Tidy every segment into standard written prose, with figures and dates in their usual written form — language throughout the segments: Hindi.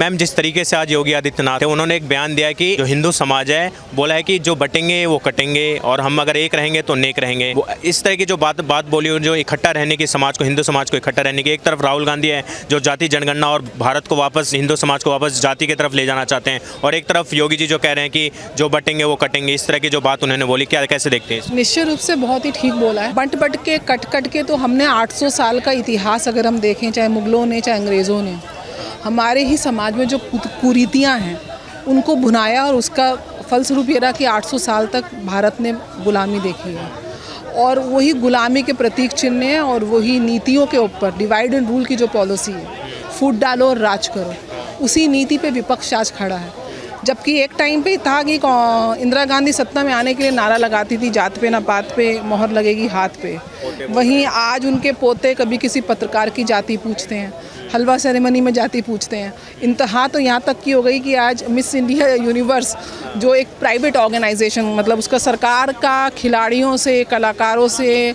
मैम, जिस तरीके से आज योगी आदित्यनाथ है, उन्होंने एक बयान दिया है कि जो हिंदू समाज है, बोला है कि जो बटेंगे वो कटेंगे और हम अगर एक रहेंगे तो नेक रहेंगे। वो इस तरह की जो बात बोली, जो इकट्ठा रहने की, समाज को, हिंदू समाज को इकट्ठा रहने की। एक तरफ राहुल गांधी है जो जाति जनगणना और भारत को वापस, हिंदू समाज को वापस जाति की तरफ ले जाना चाहते हैं, और एक तरफ योगी जी जो कह रहे हैं कि जो बटेंगे वो कटेंगे। इस तरह की जो बात उन्होंने बोली, क्या कैसे देखते हैं? निश्चित रूप से बहुत ही ठीक बोला है। बट के कट के तो हमने 800 साल का इतिहास अगर हम देखें, चाहे मुगलों ने चाहे अंग्रेज़ों ने, हमारे ही समाज में जो कुरीतियाँ हैं उनको भुनाया, और उसका फलस्वरूप ये रहा कि 800 साल तक भारत ने गुलामी देखी है। और वही गुलामी के प्रतीक चिन्ह हैं, और वही नीतियों के ऊपर डिवाइड एंड रूल की जो पॉलिसी है, फूट डालो और राज करो, उसी नीति पे विपक्ष आज खड़ा है। जबकि एक टाइम पे था कि इंदिरा गांधी सत्ता में आने के लिए नारा लगाती थी, जात पे ना पात पे मोहर लगेगी हाथ पे। वहीं आज उनके पोते कभी किसी पत्रकार की जाति पूछते हैं, हलवा सेरेमनी में जाति पूछते हैं। इंतहा तो यहाँ तक की हो गई कि आज मिस इंडिया यूनिवर्स जो एक प्राइवेट ऑर्गेनाइजेशन, मतलब उसका सरकार का खिलाड़ियों से, कलाकारों से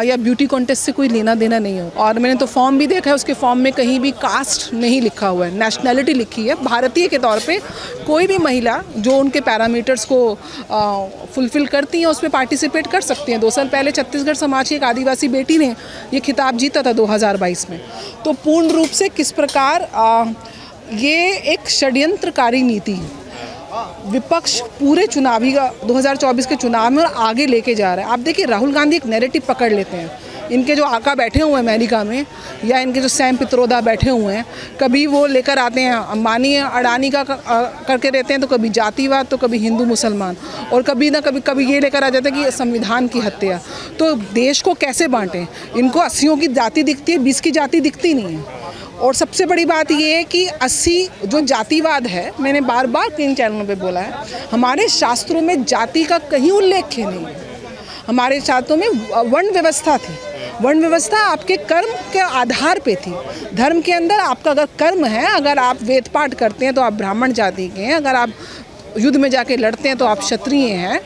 या ब्यूटी कॉन्टेस्ट से कोई लेना देना नहीं हो। और मैंने तो फॉर्म भी देखा है, उसके फॉर्म में कहीं भी कास्ट नहीं लिखा हुआ है, नेशनैलिटी लिखी है। भारतीय के तौर पे कोई भी महिला जो उनके पैरामीटर्स को फुलफ़िल करती हैं उसमें पार्टिसिपेट कर सकती हैं। 2 साल पहले छत्तीसगढ़ समाज की एक आदिवासी बेटी ने ये खिताब जीता था 2022 में। तो पूर्ण रूप से किस प्रकार ये एक षड्यंत्रकारी नीति है, विपक्ष पूरे चुनावी 2024 के चुनाव में और आगे लेके जा रहा है। आप देखिए, राहुल गांधी एक नैरेटिव पकड़ लेते हैं। इनके जो आका बैठे हुए हैं अमेरिका में, या इनके जो सैम पित्रोदा बैठे हुए हैं, कभी वो लेकर आते हैं अंबानी अडानी का करके रहते हैं, तो कभी जातिवाद, तो कभी हिंदू मुसलमान, और कभी ना कभी ये लेकर आ जाते हैं कि संविधान की हत्या। तो देश को कैसे बांटें? इनको 80 की जाति दिखती है, 20 की जाति दिखती नहीं है। और सबसे बड़ी बात ये है कि 80 जो जातिवाद है, मैंने बार बार 3 चैनलों पे बोला है, हमारे शास्त्रों में जाति का कहीं उल्लेख नहीं है। हमारे शास्त्रों में वर्ण व्यवस्था थी। वर्ण व्यवस्था आपके कर्म के आधार पे थी। धर्म के अंदर आपका अगर कर्म है, अगर आप वेद पाठ करते हैं तो आप ब्राह्मण जाति के हैं, अगर आप युद्ध में जाके लड़ते हैं तो आप क्षत्रिय हैं।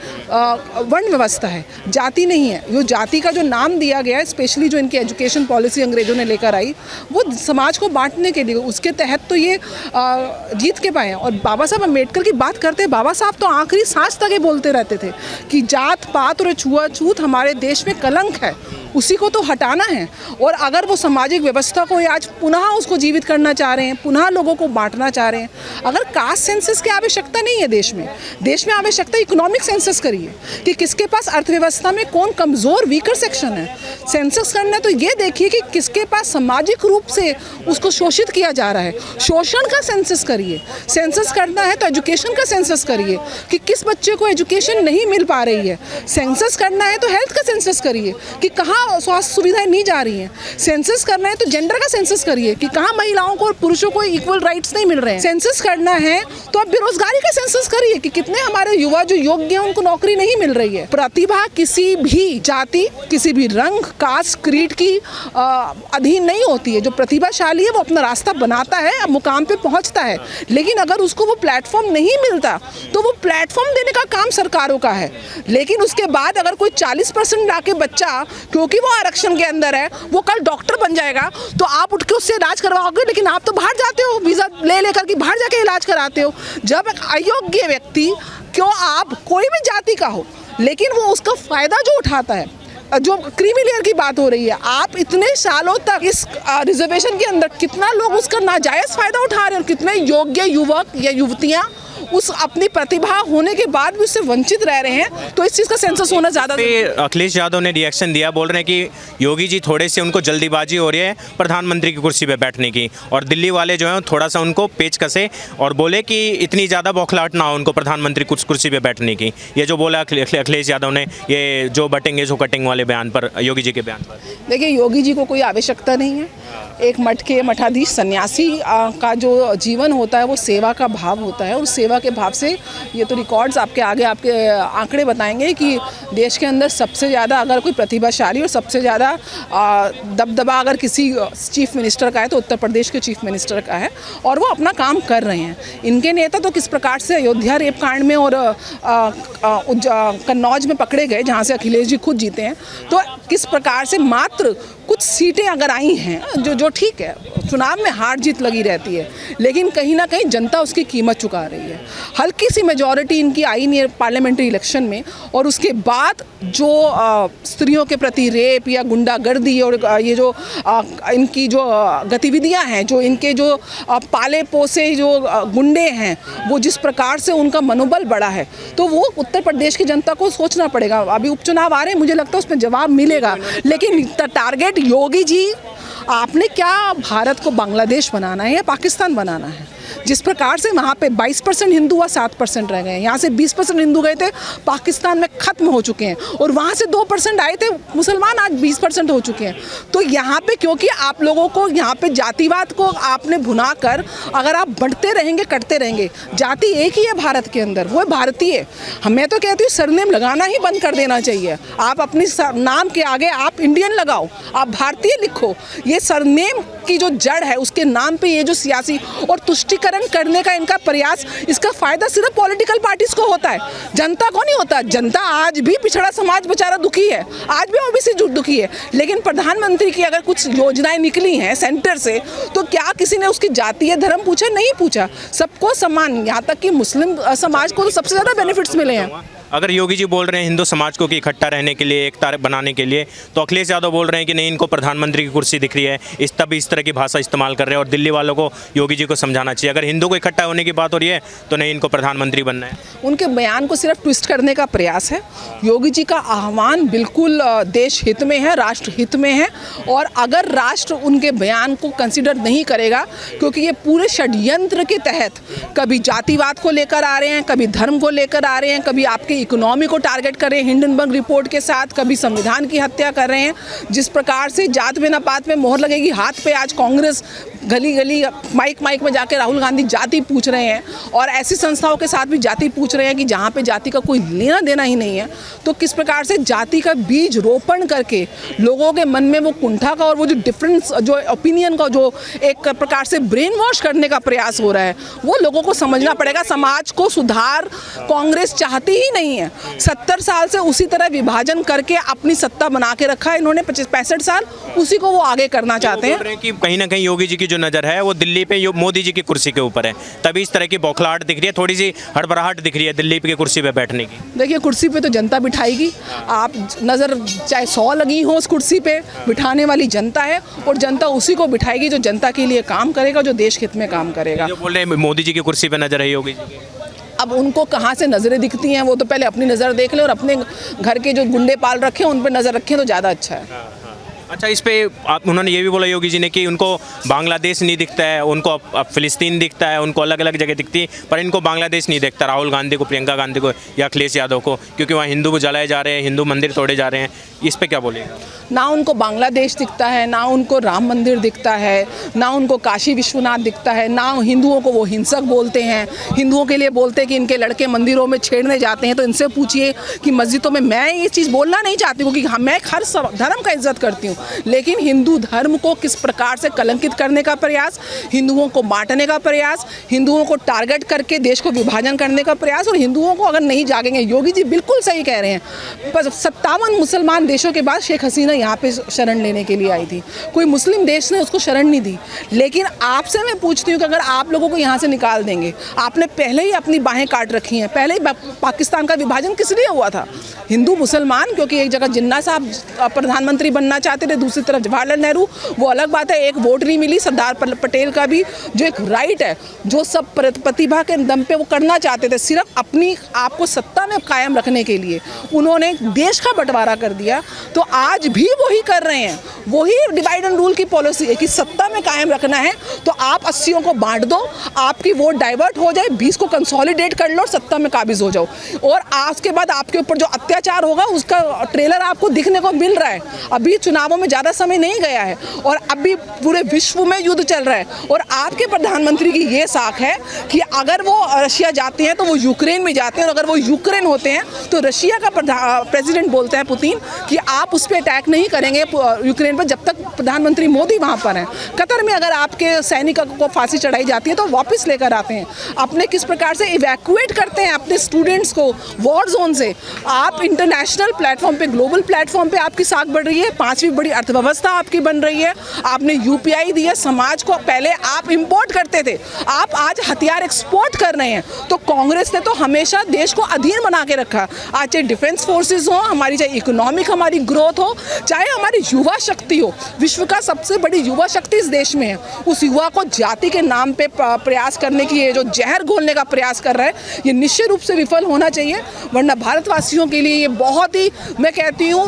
वर्ण व्यवस्था है, जाति नहीं है। जो जाति का जो नाम दिया गया है, स्पेशली जो इनकी एजुकेशन पॉलिसी अंग्रेज़ों ने लेकर आई, वो समाज को बांटने के लिए, उसके तहत तो ये जीत के पाए हैं। और बाबा साहब अम्बेडकर की बात करते हैं, बाबा साहब तो आखिरी सांस तक ये बोलते रहते थे कि जात पात और छुआछूत हमारे देश में कलंक है, उसी को तो हटाना है। और अगर वो सामाजिक व्यवस्था को आज पुनः उसको जीवित करना चाह रहे हैं, पुनः लोगों को बांटना चाह रहे हैं, अगर कास्ट सेंसस की आवश्यकता नहीं है देश में आवश्यकता इकोनॉमिक सेंसस करिए कि किसके पास अर्थव्यवस्था में कौन कमज़ोर वीकर सेक्शन है। सेंसस करना है तो ये देखिए कि किसके पास सामाजिक रूप से उसको शोषित किया जा रहा है, शोषण का सेंसस करिए। सेंसस करना है तो एजुकेशन का सेंसस करिए कि किस बच्चे को एजुकेशन नहीं मिल पा रही है। सेंसस करना है तो हेल्थ का सेंसस करिए कि कहाँ स्वास्थ्य सुविधाएं नहीं जा रही हैं। सेंसस करना है तो जेंडर का सेंसस करिए कि कहाँ महिलाओं को और पुरुषों को इक्वल राइट्स नहीं मिल रहे हैं। सेंसस करना है तो आप बेरोजगारी का सेंसस करिए कि कितने हमारे युवा जो योग्य हैं उनको नौकरी नहीं मिल रही है। प्रतिभा किसी भी जाति, किसी भी रंग, कास्ट, क्रीड की अधीन नहीं होती है। जो प्रतिभाशाली है वो अपना रास्ता बनाता है, मुकाम पे पहुंचता है। लेकिन अगर उसको वो प्लेटफॉर्म नहीं मिलता तो वो प्लेटफॉर्म देने का काम सरकारों का है। लेकिन उसके बाद अगर कोई 40% लाके बच्चा, क्योंकि वो आरक्षण के अंदर है, वो कल डॉक्टर बन जाएगा, तो आप उठ के उससे इलाज करवाओगे। लेकिन आप तो बाहर जाते हो, वीज़ा ले लेकर के बाहर जाके इलाज कराते हो। जब एक अयोग्य व्यक्ति, क्यों आप कोई भी जाति का हो, लेकिन वो उसका फ़ायदा जो उठाता है, जो क्रीमी लेयर की बात हो रही है, आप इतने सालों तक इस रिजर्वेशन के अंदर कितना लोग उसका नाजायज़ फ़ायदा उठा रहे हैं, और कितने योग्य युवक या युवतियाँ उस अपनी प्रतिभा होने के बाद भी उससे वंचित रह रहे हैं। तो इस चीज़ का सेंसस होना ज़्यादा। अखिलेश यादव ने रिएक्शन दिया, बोल रहे हैं कि योगी जी थोड़े से उनको जल्दीबाजी हो रही है प्रधानमंत्री की कुर्सी पे बैठने की, और दिल्ली वाले जो हैं थोड़ा सा उनको पेच कसे और बोले कि इतनी ज़्यादा बौखलाहट ना हो उनको प्रधानमंत्री कुर्सी पे बैठने की। ये जो बोला अखिलेश यादव ने, ये जो बटेंगे जो कटेंगे वाले बयान पर, योगी जी के बयान पर। देखिए, योगी जी को कोई आवश्यकता नहीं है। एक मठ के मठाधीश सन्यासी का जो जीवन होता है वो सेवा का भाव होता है, और सेवा के भाव से ये तो रिकॉर्ड्स आपके आगे आपके आंकड़े बताएंगे कि देश के अंदर सबसे ज़्यादा अगर कोई प्रतिभाशाली और सबसे ज़्यादा दबदबा अगर किसी चीफ मिनिस्टर का है तो उत्तर प्रदेश के चीफ मिनिस्टर का है, और वो अपना काम कर रहे हैं। इनके नेता तो किस प्रकार से अयोध्या रेप कांड में और कन्नौज में पकड़े गए, जहाँ से अखिलेश जी खुद जीते हैं, तो किस प्रकार से मात्र कुछ सीटें अगर आई हैं जो ठीक है, चुनाव में हार जीत लगी रहती है, लेकिन कहीं ना कहीं जनता उसकी कीमत चुका रही है। हल्की सी मेजॉरिटी इनकी आई नहीं है पार्लियामेंट्री इलेक्शन में, और उसके बाद जो स्त्रियों के प्रति रेप या गुंडागर्दी और ये जो इनकी जो गतिविधियां हैं, जो इनके जो पाले पोसे जो गुंडे हैं, वो जिस प्रकार से उनका मनोबल बढ़ा है, तो वो उत्तर प्रदेश की जनता को सोचना पड़ेगा। अभी उपचुनाव आ रहे हैं, मुझे लगता है उसमें जवाब मिलेगा, लेकिन टारगेट योगी जी, आपने क्या भारत को बांग्लादेश बनाना है या पाकिस्तान बनाना है? जिस प्रकार से वहाँ पे 22% हिंदू हुआ, 7% रह गए, यहाँ से 20% हिंदू गए थे, पाकिस्तान में ख़त्म हो चुके हैं, और वहाँ से 2% आए थे मुसलमान, आज 20% हो चुके हैं। तो यहाँ पे क्योंकि आप लोगों को यहाँ पे जातिवाद को आपने भुना कर अगर आप बढ़ते रहेंगे, कटते रहेंगे, जाति एक ही है भारत के अंदर, वो है भारतीय। मैं तो कहती हूँ सरनेम लगाना ही बंद कर देना चाहिए। आप अपनी नाम के आगे आप इंडियन लगाओ, आप भारतीय लिखो। ये सरनेम की जो जड़ है उसके नाम पे ये जो सियासी और तुष्टिकरण करने का इनका प्रयास, इसका फायदा सिर्फ पॉलिटिकल पार्टीज को होता है, जनता को नहीं होता। जनता आज भी पिछड़ा समाज बेचारा दुखी है, आज भी ओबीसी दुखी है, लेकिन प्रधानमंत्री की अगर कुछ योजनाएं निकली हैं सेंटर से, तो क्या किसी ने उसकी जाति या धर्म पूछा? नहीं पूछा। सबको समान, यहाँ तक कि मुस्लिम समाज को तो सबसे ज़्यादा बेनिफिट्स मिले हैं। अगर योगी जी बोल रहे हैं हिंदू समाज को कि इकट्ठा रहने के लिए, एकता बनाने के लिए, तो अखिलेश यादव बोल रहे हैं कि नहीं, इनको प्रधानमंत्री की कुर्सी दिख रही है, इस तरह की भाषा इस्तेमाल कर रहे हैं, और दिल्ली वालों को योगी जी को समझाना चाहिए। अगर हिंदू को इकट्ठा होने की बात हो रही है तो नहीं, इनको प्रधानमंत्री बनना है। उनके बयान को सिर्फ ट्विस्ट करने का प्रयास है। योगी जी का आह्वान बिल्कुल देश हित में है, राष्ट्र हित में है, और अगर राष्ट्र उनके बयान को कंसिडर नहीं करेगा, क्योंकि ये पूरे षड्यंत्र के तहत कभी जातिवाद को लेकर आ रहे हैं, कभी धर्म को लेकर आ रहे हैं, कभी आपके इकोनॉमी को टारगेट कर रहे हैं हिंडनबर्ग रिपोर्ट के साथ, कभी संविधान की हत्या कर रहे हैं। जिस प्रकार से जात में ना पात में मोहर लगेगी हाथ पे, आज कांग्रेस गली गली माइक में जाकर राहुल गांधी जाति पूछ रहे हैं, और ऐसी संस्थाओं के साथ भी जाति पूछ रहे हैं कि जहाँ पे जाति का कोई लेना देना ही नहीं है। तो किस प्रकार से जाति का बीज रोपण करके लोगों के मन में वो कुंठा का और वो जो डिफरेंस, जो ओपिनियन का जो एक प्रकार से ब्रेन वॉश करने का प्रयास हो रहा है, वो लोगों को समझना पड़ेगा। समाज को सुधार कांग्रेस चाहती ही नहीं है। 70 साल से उसी तरह विभाजन करके अपनी सत्ता बना के रखा है इन्होंने, 65 साल उसी को वो आगे करना चाहते हैं। कि कहीं ना कहीं योगी जी की जो नज़र है वो दिल्ली पे मोदी जी की कुर्सी के ऊपर है, तभी इस तरह की बौखलाहट दिख रही है, थोड़ी सी हड़बड़ाहट दिख रही है दिल्ली की कुर्सी पे बैठने की। देखिए, कुर्सी पे तो जनता बिठाएगी, आप नज़र चाहे 100 लगी हो उस कुर्सी पे, बिठाने वाली जनता है, और जनता उसी को बिठाएगी जो जनता के लिए काम करेगा, जो देश हित में काम करेगा। जो बोल रहे हैं मोदी जी की कुर्सी पे नजर है योगी जी की, अब उनको कहाँ से नज़रें दिखती हैं, वो तो पहले अपनी नज़र देख लें, और अपने घर के जो गुंडे पाल रखे हैं उन पर नज़र रखें तो ज़्यादा अच्छा है। अच्छा, इस पे उन्होंने ये भी बोला योगी जी ने कि उनको बांग्लादेश नहीं दिखता है, उनको फिलिस्तीन दिखता है, उनको अलग अलग जगह दिखती है, पर इनको बांग्लादेश नहीं दिखता, राहुल गांधी को, प्रियंका गांधी को या अखिलेश यादव को, क्योंकि वहाँ हिंदू जलाए जा रहे हैं, हिंदू मंदिर तोड़े जा रहे हैं। इस पे क्या बोलेगा? ना उनको बांग्लादेश दिखता है, ना उनको राम मंदिर दिखता है, ना उनको काशी विश्वनाथ दिखता है, ना हिंदुओं को वो हिंसक बोलते हैं, हिंदुओं के लिए बोलते हैं कि इनके लड़के मंदिरों में छेड़ने जाते हैं। तो इनसे पूछिए कि मस्जिदों में, मैं ये चीज़ बोलना नहीं चाहती हूँ क्योंकि मैं हर धर्म का इज्जत करती हूँ, लेकिन हिंदू धर्म को किस प्रकार से कलंकित करने का प्रयास, हिंदुओं को बांटने का प्रयास, हिंदुओं को टारगेट करके देश को विभाजन करने का प्रयास, और हिंदुओं को अगर नहीं जागेंगे, योगी जी बिल्कुल सही कह रहे हैं। पर 57 मुसलमान देशों के बाद शेख हसीना यहाँ पे शरण लेने के लिए आई थी, कोई मुस्लिम देश ने उसको शरण नहीं दी। लेकिन आपसे मैं पूछती हूँ कि अगर आप लोगों को यहाँ से निकाल देंगे, आपने पहले ही अपनी बाहें काट रखी हैं, पहले ही पाकिस्तान का विभाजन किस लिए हुआ था? हिंदू मुसलमान, क्योंकि एक जगह जिन्ना साहब प्रधानमंत्री बनना चाहते थे, दूसरी तरफ जवाहरलाल नेहरू, वो अलग बात है, एक वोट नहीं मिली। सरदार पटेल का भी जो एक राइट है, जो सब प्रतिभा के दम पे वो करना चाहते थे, सिर्फ अपनी आपको सत्ता में कायम रखने के लिए उन्होंने देश का बंटवारा कर दिया। तो आज भी वही कर रहे हैं, वही डिवाइड एंड रूल की पॉलिसी है कि सत्ता में कायम रखना है तो आप 80 को बांट दो, आपकी वोट डाइवर्ट हो जाए, 20 को कंसोलिडेट कर लो और सत्ता में काबिज हो जाओ, और आज के बाद आपके ऊपर जो अत्याचार होगा उसका ट्रेलर आपको दिखने को मिल रहा है। अभी चुनावों में ज़्यादा समय नहीं गया है और अभी पूरे विश्व में युद्ध चल रहा है, और आपके प्रधानमंत्री की ये साख है कि अगर वो रशिया जाते हैं तो वो यूक्रेन में जाते हैं, और अगर वो यूक्रेन होते हैं तो रशिया का प्रेसिडेंट बोलता है पुतिन कि आप उस पर अटैक नहीं करेंगे यूक्रेन पर जब तक प्रधानमंत्री मोदी वहाँ पर हैं। कतर में अगर आपके सैनिक को फांसी चढ़ाई जाती है तो वापस लेकर आते हैं, अपने किस प्रकार से इवैक्यूएट करते हैं अपने स्टूडेंट्स को वॉर जोन से। आप इंटरनेशनल प्लेटफॉर्म पे, ग्लोबल प्लेटफॉर्म पे आपकी साख बढ़ रही है, 5वीं बड़ी अर्थव्यवस्था आपकी बन रही है। आपने यूपीआई दी है समाज को, पहले आप इंपोर्ट करते थे, आप आज हथियार एक्सपोर्ट कर रहे हैं। तो कांग्रेस ने तो हमेशा देश को अधीन बना के रखा। आज चाहे डिफेंस फोर्सेस हो हमारी, चाहे इकोनॉमिक हमारी ग्रोथ हो, चाहे हमारी युवा शक्ति हो, विश्व का सबसे बड़ी युवा शक्ति इस देश में है। उस युवा को जाति के नाम पे प्रयास करने की, ये जो जहर घोलने का प्रयास कर रहा है, ये निश्चित रूप से विफल होना चाहिए। वरना भारतवासियों के लिए ये बहुत ही, मैं कहती हूँ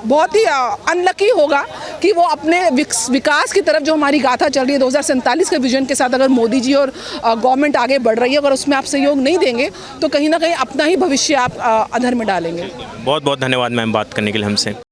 बहुत ही अनलकी होगा कि वो अपने विकास की तरफ जो हमारी गाथा चल रही है 2047 के विजन के साथ, अगर मोदी जी और गवर्नमेंट आगे बढ़ रही है, अगर उसमें आप सहयोग नहीं देंगे तो कहीं ना कहीं अपना ही भविष्य आप अधर में डालेंगे। बहुत बहुत धन्यवाद मैम बात करने के लिए हमसे।